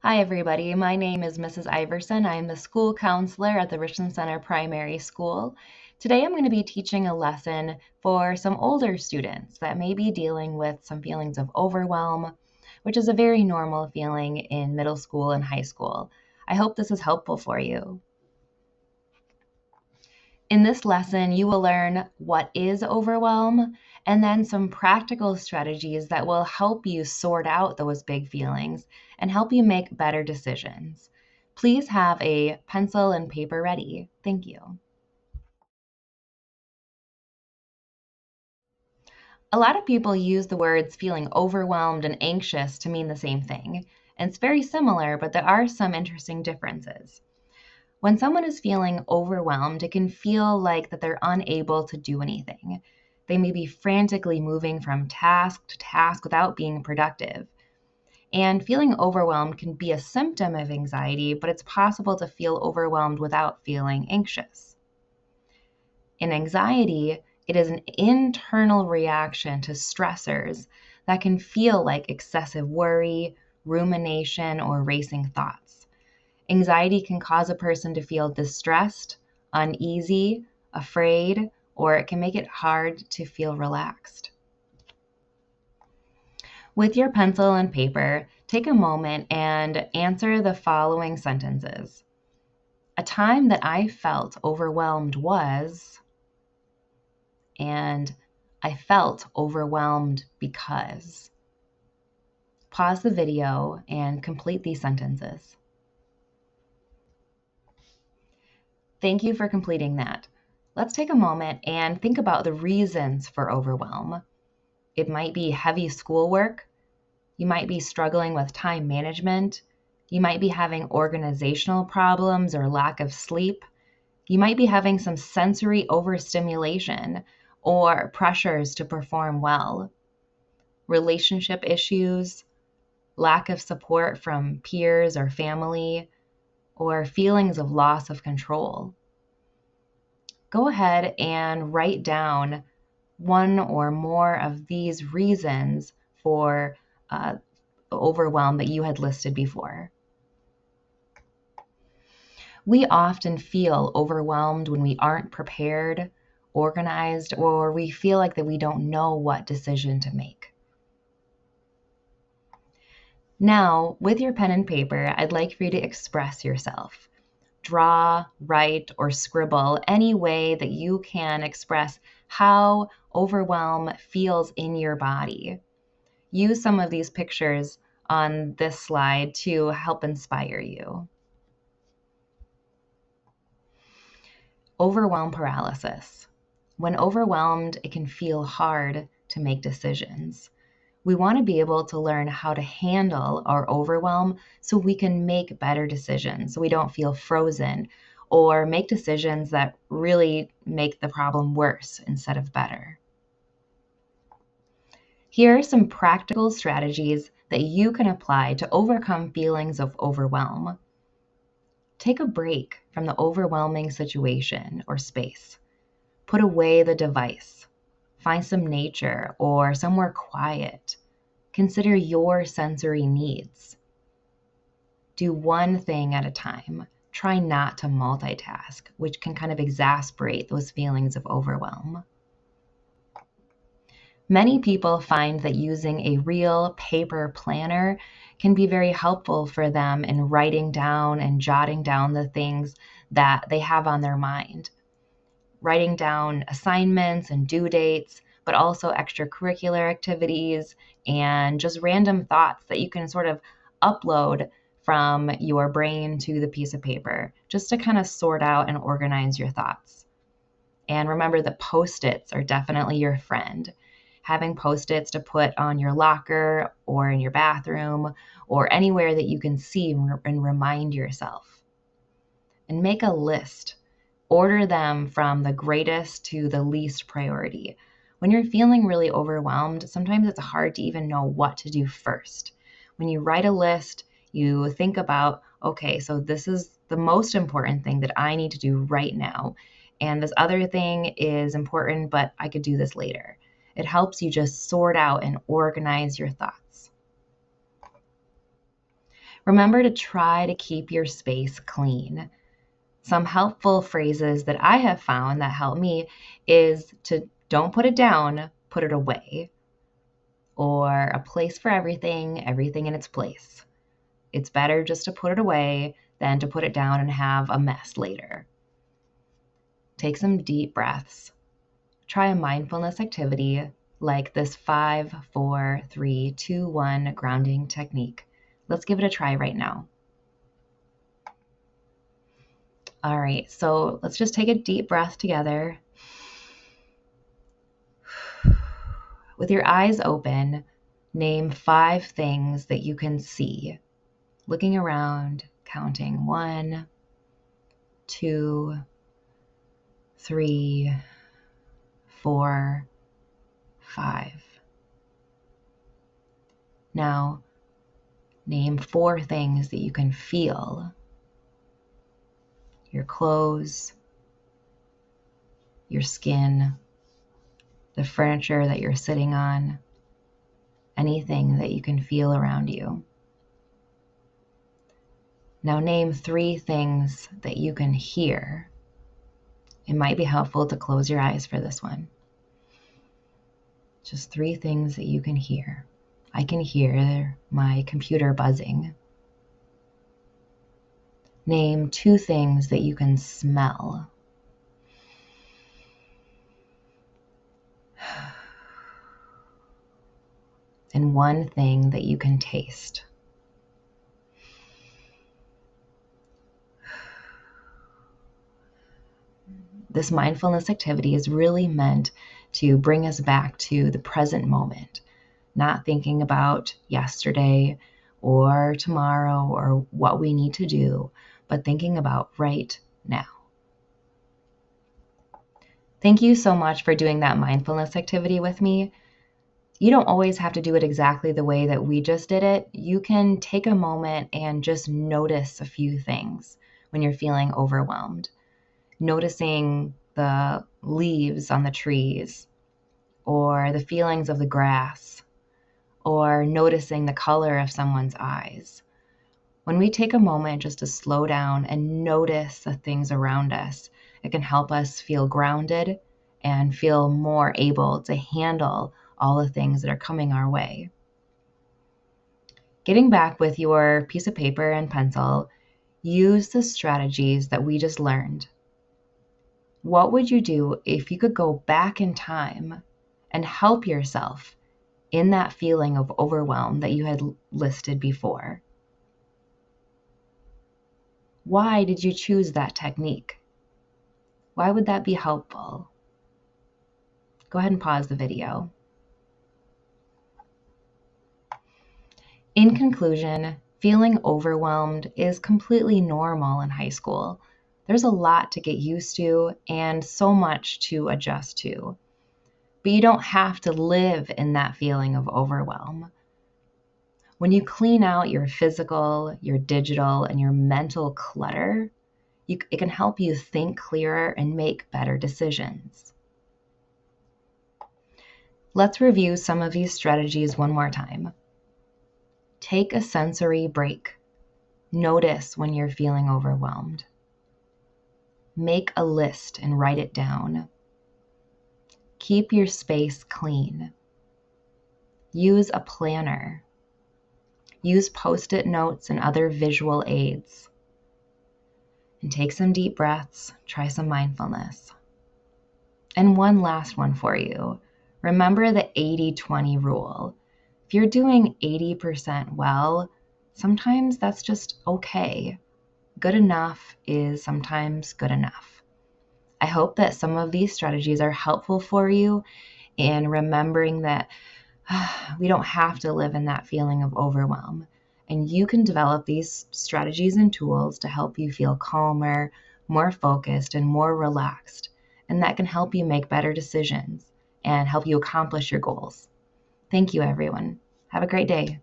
Hi, everybody. My name is Mrs. Iverson. I am the school counselor at the Richland Center Primary School. Today, I'm going to be teaching a lesson for some older students that may be dealing with some feelings of overwhelm, which is a very normal feeling in middle school and high school. I hope this is helpful for you. In this lesson, you will learn what is overwhelm and then some practical strategies that will help you sort out those big feelings and help you make better decisions. Please have a pencil and paper ready. Thank you. A lot of people use the words feeling overwhelmed and anxious to mean the same thing. And it's very similar, but there are some interesting differences. When someone is feeling overwhelmed, it can feel like that they're unable to do anything. They may be frantically moving from task to task without being productive. And feeling overwhelmed can be a symptom of anxiety, but it's possible to feel overwhelmed without feeling anxious. In anxiety, it is an internal reaction to stressors that can feel like excessive worry, rumination, or racing thoughts. Anxiety can cause a person to feel distressed, uneasy, afraid, or it can make it hard to feel relaxed. With your pencil and paper, take a moment and answer the following sentences. A time that I felt overwhelmed was, and I felt overwhelmed because. Pause the video and complete these sentences. Thank you for completing that. Let's take a moment and think about the reasons for overwhelm. It might be heavy schoolwork. You might be struggling with time management. You might be having organizational problems or lack of sleep. You might be having some sensory overstimulation or pressures to perform well. Relationship issues, lack of support from peers or family, or feelings of loss of control. Go ahead and write down one or more of these reasons for overwhelm that you had listed before. We often feel overwhelmed when we aren't prepared, organized, or we feel like that we don't know what decision to make. Now, with your pen and paper, I'd like for you to express yourself. Draw, write, or scribble any way that you can express how overwhelm feels in your body. Use some of these pictures on this slide to help inspire you. Overwhelm paralysis. When overwhelmed, it can feel hard to make decisions. We want to be able to learn how to handle our overwhelm so we can make better decisions, so we don't feel frozen or make decisions that really make the problem worse instead of better. Here are some practical strategies that you can apply to overcome feelings of overwhelm. Take a break from the overwhelming situation or space. Put away the device. Find some nature or somewhere quiet. Consider your sensory needs. Do one thing at a time. Try not to multitask, which can kind of exasperate those feelings of overwhelm. Many people find that using a real paper planner can be very helpful for them in writing down and jotting down the things that they have on their mind. Writing down assignments and due dates, but also extracurricular activities and just random thoughts that you can sort of upload from your brain to the piece of paper, just to kind of sort out and organize your thoughts. And remember that Post-its are definitely your friend. Having Post-its to put on your locker or in your bathroom or anywhere that you can see and remind yourself. And make a list. Order them from the greatest to the least priority. When you're feeling really overwhelmed, sometimes it's hard to even know what to do first. When you write a list, you think about, okay, so this is the most important thing that I need to do right now. And this other thing is important, but I could do this later. It helps you just sort out and organize your thoughts. Remember to try to keep your space clean. Some helpful phrases that I have found that help me is to don't put it down, put it away. Or a place for everything, everything in its place. It's better just to put it away than to put it down and have a mess later. Take some deep breaths. Try a mindfulness activity like this 5, 4, 3, 2, 1 grounding technique. Let's give it a try right now. All right, so let's just take a deep breath together. With your eyes open, name 5 things that you can see. Looking around, counting 1, 2, 3, 4, 5. Now, name 4 things that you can feel. Your clothes, your skin, the furniture that you're sitting on, anything that you can feel around you. Now name 3 things that you can hear. It might be helpful to close your eyes for this one. Just 3 things that you can hear. I can hear my computer buzzing. Name 2 things that you can smell. And 1 thing that you can taste. This mindfulness activity is really meant to bring us back to the present moment, not thinking about yesterday or tomorrow or what we need to do, but thinking about right now. Thank you so much for doing that mindfulness activity with me. You don't always have to do it exactly the way that we just did it. You can take a moment and just notice a few things when you're feeling overwhelmed. Noticing the leaves on the trees, or the feelings of the grass, or noticing the color of someone's eyes. When we take a moment just to slow down and notice the things around us, it can help us feel grounded and feel more able to handle all the things that are coming our way. Getting back with your piece of paper and pencil, use the strategies that we just learned. What would you do if you could go back in time and help yourself in that feeling of overwhelm that you had listed before? Why did you choose that technique? Why would that be helpful? Go ahead and pause the video. In conclusion, feeling overwhelmed is completely normal in high school. There's a lot to get used to and so much to adjust to. But you don't have to live in that feeling of overwhelm. When you clean out your physical, your digital, and your mental clutter, it can help you think clearer and make better decisions. Let's review some of these strategies one more time. Take a sensory break. Notice when you're feeling overwhelmed. Make a list and write it down. Keep your space clean. Use a planner. Use Post-it notes and other visual aids. And take some deep breaths. Try some mindfulness. And one last one for you. Remember the 80-20 rule. If you're doing 80% well, sometimes that's just okay. Good enough is sometimes good enough. I hope that some of these strategies are helpful for you in remembering that we don't have to live in that feeling of overwhelm. And you can develop these strategies and tools to help you feel calmer, more focused, and more relaxed. And that can help you make better decisions and help you accomplish your goals. Thank you, everyone. Have a great day.